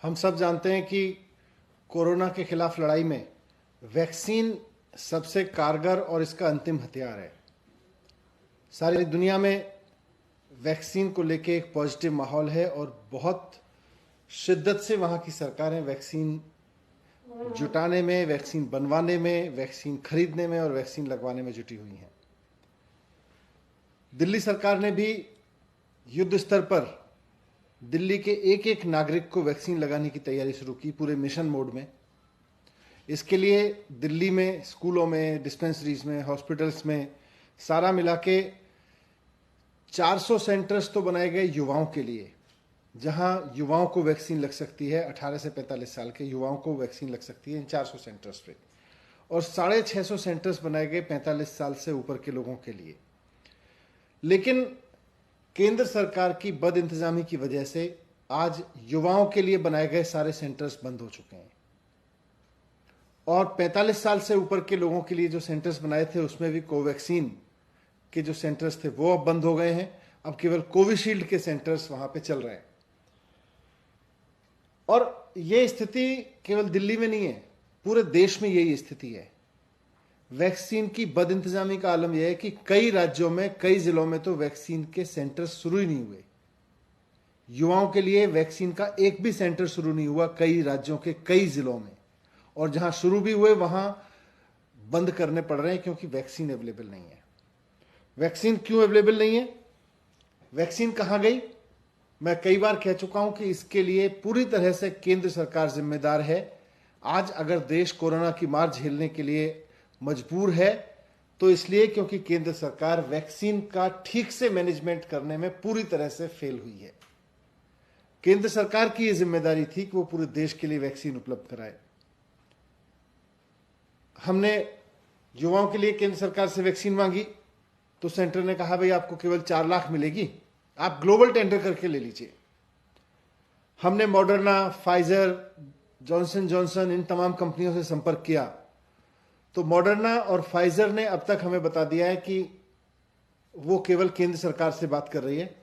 हम सब जानते हैं कि कोरोना के खिलाफ लड़ाई में वैक्सीन सबसे कारगर और इसका अंतिम हथियार है। सारी दुनिया में वैक्सीन को लेके एक पॉजिटिव माहौल है और बहुत शिद्दत से वहाँ की सरकारें वैक्सीन जुटाने में, वैक्सीन बनवाने में, वैक्सीन खरीदने में और वैक्सीन लगवाने में जुटी हुई हैं। दिल्ली सरकार ने भी युद्ध स्तर पर दिल्ली के एक एक नागरिक को वैक्सीन लगाने की तैयारी शुरू की, पूरे मिशन मोड में। इसके लिए दिल्ली में स्कूलों में, डिस्पेंसरीज में, हॉस्पिटल्स में सारा मिला के 400 सेंटर्स तो बनाए गए युवाओं के लिए, जहां युवाओं को वैक्सीन लग सकती है। 18 से 45 साल के युवाओं को वैक्सीन लग सकती है इन 400 सेंटर्स पे। और 650 सेंटर्स बनाए गए 45 साल से ऊपर के लोगों के लिए। लेकिन केंद्र सरकार की बद इंतजामी की वजह से आज युवाओं के लिए बनाए गए सारे सेंटर्स बंद हो चुके हैं। और 45 साल से ऊपर के लोगों के लिए जो सेंटर्स बनाए थे उसमें भी कोवैक्सीन के जो सेंटर्स थे वो अब बंद हो गए हैं। अब केवल कोविशील्ड के सेंटर्स वहां पे चल रहे हैं। और ये स्थिति केवल दिल्ली में नहीं है, पूरे देश में यही स्थिति है। वैक्सीन की बद इंतजामी का आलम यह है कि कई राज्यों में, कई जिलों में तो वैक्सीन के सेंटर शुरू ही नहीं हुए। युवाओं के लिए वैक्सीन का एक भी सेंटर शुरू नहीं हुआ कई राज्यों के कई जिलों में। और जहां शुरू भी हुए वहां बंद करने पड़ रहे हैं क्योंकि वैक्सीन अवेलेबल नहीं है। वैक्सीन क्यों अवेलेबल नहीं है? वैक्सीन कहां गई? मैं कई बार कह चुका हूं कि इसके लिए पूरी तरह से केंद्र सरकार जिम्मेदार है। आज अगर देश कोरोना की मार झेलने के लिए मजबूर है तो इसलिए क्योंकि केंद्र सरकार वैक्सीन का ठीक से मैनेजमेंट करने में पूरी तरह से फेल हुई है। केंद्र सरकार की यह जिम्मेदारी थी कि वो पूरे देश के लिए वैक्सीन उपलब्ध कराए। हमने युवाओं के लिए केंद्र सरकार से वैक्सीन मांगी तो सेंटर ने कहा भाई आपको केवल 4 लाख मिलेगी, आप ग्लोबल टेंडर करके ले लीजिए। हमने मॉडर्ना, फाइजर, जॉनसन जॉनसन इन तमाम कंपनियों से संपर्क किया तो मॉडर्ना और फाइजर ने अब तक हमें बता दिया है कि वो केवल केंद्र सरकार से बात कर रही है,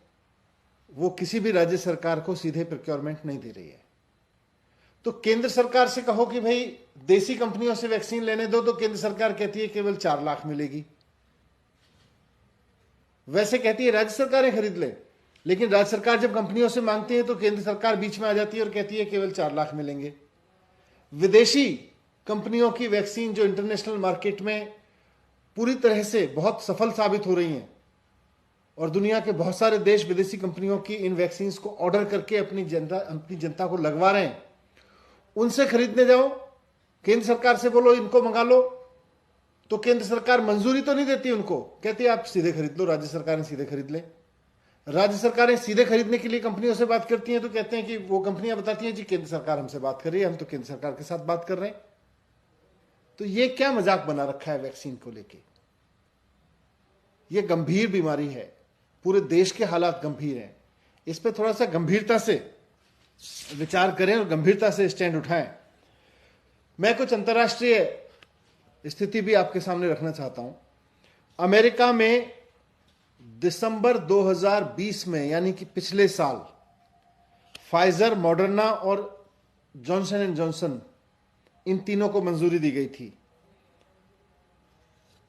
वो किसी भी राज्य सरकार को सीधे प्रोक्योरमेंट नहीं दे रही है। तो केंद्र सरकार से कहो कि भाई देसी कंपनियों से वैक्सीन लेने दो, तो केंद्र सरकार कहती है केवल 4 लाख मिलेगी। वैसे कहती है राज्य सरकारें खरीद ले, लेकिन राज्य सरकार जब कंपनियों से मांगती है तो केंद्र सरकार बीच में आ जाती है और कहती है केवल 4 लाख मिलेंगे। विदेशी कंपनियों की वैक्सीन जो इंटरनेशनल मार्केट में पूरी तरह से बहुत सफल साबित हो रही हैं और दुनिया के बहुत सारे देश विदेशी कंपनियों की इन वैक्सीन को ऑर्डर करके अपनी जनता को लगवा रहे हैं, उनसे खरीदने जाओ, केंद्र सरकार से बोलो इनको मंगा लो, तो केंद्र सरकार मंजूरी तो नहीं देती उनको, कहती है आप सीधे खरीद लो, राज्य सरकारें सीधे खरीद ले। राज्य सरकारें सीधे खरीदने के लिए कंपनियों से बात करती हैं तो कहते हैं कि वो कंपनियां बताती हैं जी केंद्र सरकार हमसे बात कर रही है, हम तो केंद्र सरकार के साथ बात कर रहे हैं। तो ये क्या मजाक बना रखा है वैक्सीन को लेके? ये गंभीर बीमारी है, पूरे देश के हालात गंभीर हैं। इस पे थोड़ा सा गंभीरता से विचार करें और गंभीरता से स्टैंड उठाएं। मैं कुछ अंतर्राष्ट्रीय स्थिति भी आपके सामने रखना चाहता हूं। अमेरिका में दिसंबर 2020 में, यानी कि पिछले साल, फाइजर, मॉडर्ना और जॉनसन एंड जॉनसन इन तीनों को मंजूरी दी गई थी।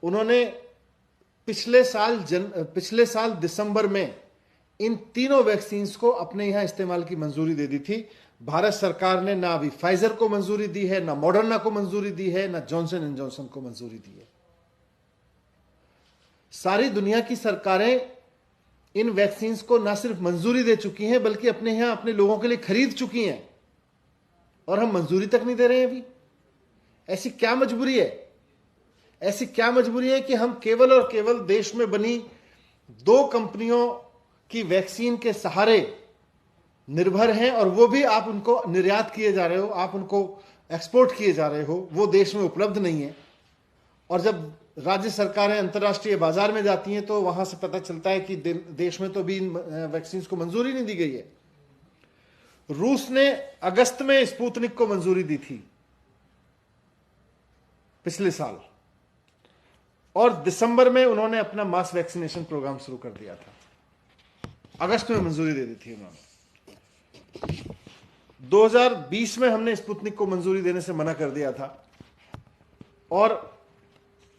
उन्होंने पिछले साल दिसंबर में इन तीनों वैक्सीन को अपने यहां इस्तेमाल की मंजूरी दे दी थी। भारत सरकार ने ना अभी फाइजर को मंजूरी दी है, ना मॉडर्ना को मंजूरी दी है, ना जॉनसन एंड जॉनसन को मंजूरी दी है। सारी दुनिया की सरकारें इन वैक्सीन को ना सिर्फ मंजूरी दे चुकी हैं बल्कि अपने यहां अपने लोगों के लिए खरीद चुकी हैं, और हम मंजूरी तक नहीं दे रहे हैं अभी। ऐसी क्या मजबूरी है? ऐसी क्या मजबूरी है कि हम केवल और केवल देश में बनी 2 कंपनियों की वैक्सीन के सहारे निर्भर हैं, और वो भी आप उनको निर्यात किए जा रहे हो, आप उनको एक्सपोर्ट किए जा रहे हो, वो देश में उपलब्ध नहीं है। और जब राज्य सरकारें अंतर्राष्ट्रीय बाजार में जाती हैं तो वहां से पता चलता है कि देश में तो भी इन वैक्सीन को मंजूरी नहीं दी गई है। रूस ने अगस्त में स्पुतनिक को मंजूरी दी थी पिछले साल, और दिसंबर में उन्होंने अपना मास वैक्सीनेशन प्रोग्राम शुरू कर दिया था। अगस्त में मंजूरी दे दी थी उन्होंने। 2020 में हमने स्पुतनिक को मंजूरी देने से मना कर दिया था और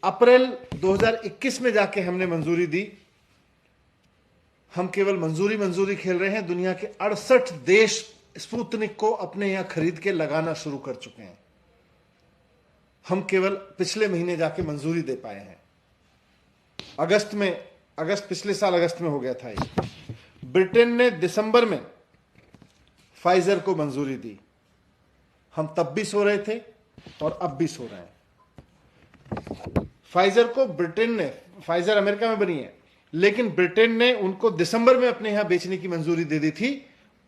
अप्रैल 2021 में जाके हमने मंजूरी दी। हम केवल मंजूरी खेल रहे हैं। दुनिया के 68 देश स्पुतनिक को अपने यहां खरीद के लगाना शुरू कर चुके हैं। हम केवल पिछले महीने जाके मंजूरी दे पाए हैं। पिछले साल अगस्त में हो गया था ये। ब्रिटेन ने दिसंबर में फाइजर को मंजूरी दी। हम तब भी सो रहे थे और अब भी सो रहे हैं। फाइजर को फाइजर अमेरिका में बनी है, लेकिन ब्रिटेन ने उनको दिसंबर में अपने यहां बेचने की मंजूरी दे दी थी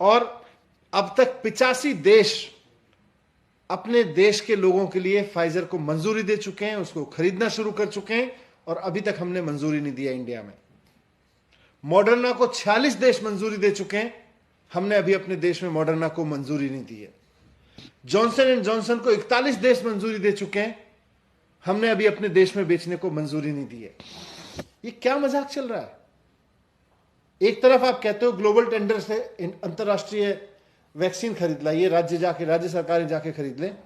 और अब तक 85 देश अपने देश के लोगों के लिए फाइजर को मंजूरी दे चुके हैं, उसको खरीदना शुरू कर चुके हैं और अभी तक हमने मंजूरी नहीं दिया इंडिया में। मॉडर्ना को 46 देश मंजूरी दे चुके हैं, हमने अभी अपने देश में मॉडर्ना को मंजूरी नहीं दी है। जॉनसन एंड जॉनसन को 41 देश मंजूरी दे चुके हैं, हमने अभी अपने देश में बेचने को मंजूरी नहीं दी है। ये क्या मजाक चल रहा है? एक तरफ आप कहते हो ग्लोबल टेंडर से अंतरराष्ट्रीय वैक्सीन खरीद लाइए, राज्य सरकारें जाके खरीद लें।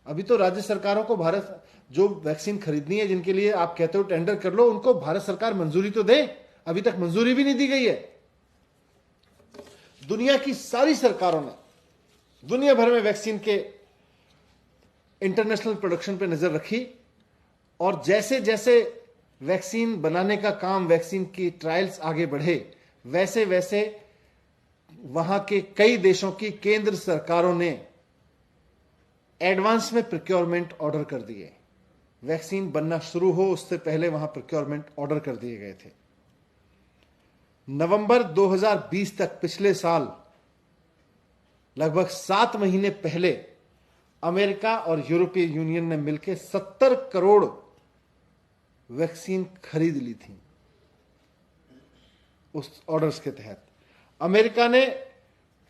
अभी तो राज्य सरकारों को भारत जो वैक्सीन खरीदनी है, जिनके लिए आप कहते हो टेंडर कर लो, उनको भारत सरकार मंजूरी तो दे। अभी तक मंजूरी भी नहीं दी गई है। दुनिया की सारी सरकारों ने दुनिया भर में वैक्सीन के इंटरनेशनल प्रोडक्शन पे नजर रखी और जैसे जैसे वैक्सीन बनाने का काम, वैक्सीन की ट्रायल्स आगे बढ़े, वैसे वैसे वहां के कई देशों की केंद्र सरकारों ने एडवांस में प्रोक्योरमेंट ऑर्डर कर दिए। वैक्सीन बनना शुरू हो उससे पहले वहां प्रोक्योरमेंट ऑर्डर कर दिए गए थे। नवंबर 2020 तक, पिछले साल लगभग 7 महीने पहले, अमेरिका और यूरोपीय यूनियन ने मिलकर 70 करोड़ वैक्सीन खरीद ली थी उस ऑर्डर्स के तहत। अमेरिका ने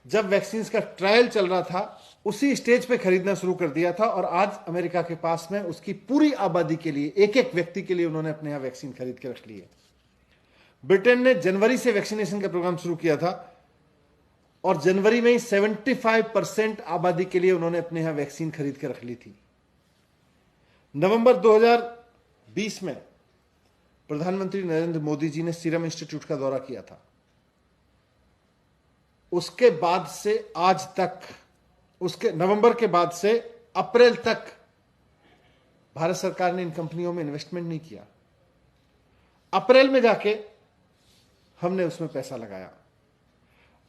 जब वैक्सीन का ट्रायल चल रहा था उसी स्टेज पे खरीदना शुरू कर दिया था और आज अमेरिका के पास में उसकी पूरी आबादी के लिए, एक एक व्यक्ति के लिए उन्होंने अपने यहां वैक्सीन खरीद के रख ली है। ब्रिटेन ने जनवरी से वैक्सीनेशन का प्रोग्राम शुरू किया था और जनवरी में ही 75% आबादी के लिए उन्होंने अपने यहां वैक्सीन खरीद के रख ली थी। नवंबर 2020 में प्रधानमंत्री नरेंद्र मोदी जी ने सीरम इंस्टीट्यूट का दौरा किया था। उसके बाद से आज तक, नवंबर के बाद से अप्रैल तक भारत सरकार ने इन कंपनियों में इन्वेस्टमेंट नहीं किया। अप्रैल में जाके हमने उसमें पैसा लगाया।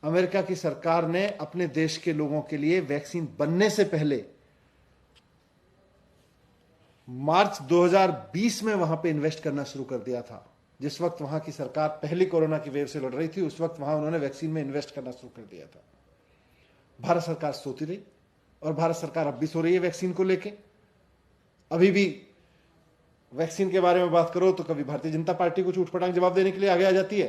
अमेरिका की सरकार ने अपने देश के लोगों के लिए वैक्सीन बनने से पहले मार्च 2020 में वहां पे इन्वेस्ट करना शुरू कर दिया था। जिस वक्त वहां की सरकार पहली कोरोना की वेव से लड़ रही थी, उस वक्त वहां उन्होंने वैक्सीन में इन्वेस्ट करना शुरू कर दिया था। भारत सरकार सोती रही और भारत सरकार अब भी सो रही है वैक्सीन को लेके। अभी भी वैक्सीन के बारे में बात करो तो कभी भारतीय जनता पार्टी को चूटपटांग जवाब देने के लिए आगे आ जाती है,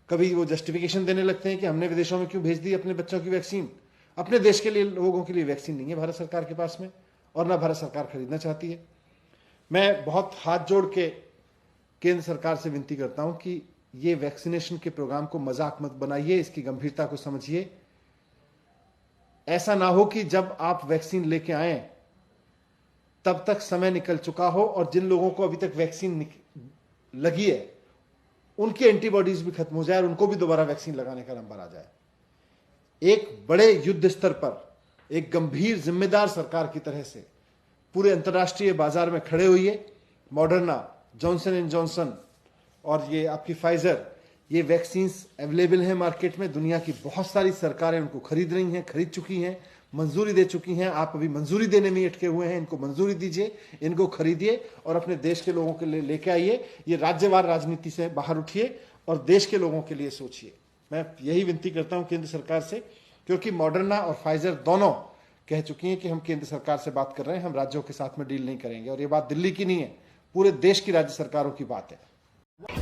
कभी वो जस्टिफिकेशन देने लगते हैं कि हमने विदेशों में क्यों भेज दी अपने बच्चों की वैक्सीन। अपने देश के लिए, लोगों के लिए वैक्सीन नहीं है भारत सरकार के पास में और ना भारत सरकार खरीदना चाहती है। मैं बहुत हाथ जोड़ के केंद्र सरकार से विनती करता हूं कि ये वैक्सीनेशन के प्रोग्राम को मजाक मत बनाइए, इसकी गंभीरता को समझिए। ऐसा ना हो कि जब आप वैक्सीन लेके आए तब तक समय निकल चुका हो और जिन लोगों को अभी तक वैक्सीन लगी है उनकी एंटीबॉडीज भी खत्म हो जाए और उनको भी दोबारा वैक्सीन लगाने का नंबर आ जाए। एक बड़े युद्ध स्तर पर एक गंभीर जिम्मेदार सरकार की तरह से पूरे अंतर्राष्ट्रीय बाजार में खड़े हुई मॉडर्ना, जॉनसन एंड जॉनसन और ये आपकी फाइजर, ये वैक्सीन्स अवेलेबल हैं मार्केट में। दुनिया की बहुत सारी सरकारें उनको खरीद रही हैं, खरीद चुकी हैं, मंजूरी दे चुकी हैं। आप अभी मंजूरी देने में अटके हुए हैं, इनको मंजूरी दीजिए, इनको खरीदिए और अपने देश के लोगों के लिए लेके आइए। ये राज्यवार राजनीति से बाहर उठिए और देश के लोगों के लिए सोचिए। मैं यही विनती करता हूं केंद्र सरकार से, क्योंकि मॉडर्ना और फाइजर दोनों कह चुकी हैं कि हम केंद्र सरकार से बात कर रहे हैं, हम राज्यों के साथ में डील नहीं करेंगे। और ये बात दिल्ली की नहीं है, पूरे देश की राज्य सरकारों की बात है।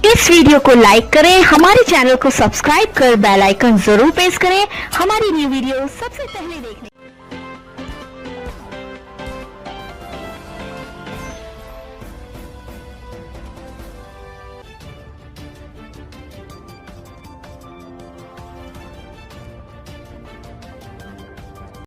इस वीडियो को लाइक करें, हमारे चैनल को सब्सक्राइब कर बेल आइकन जरूर प्रेस करें हमारी न्यू वीडियो सबसे पहले देखने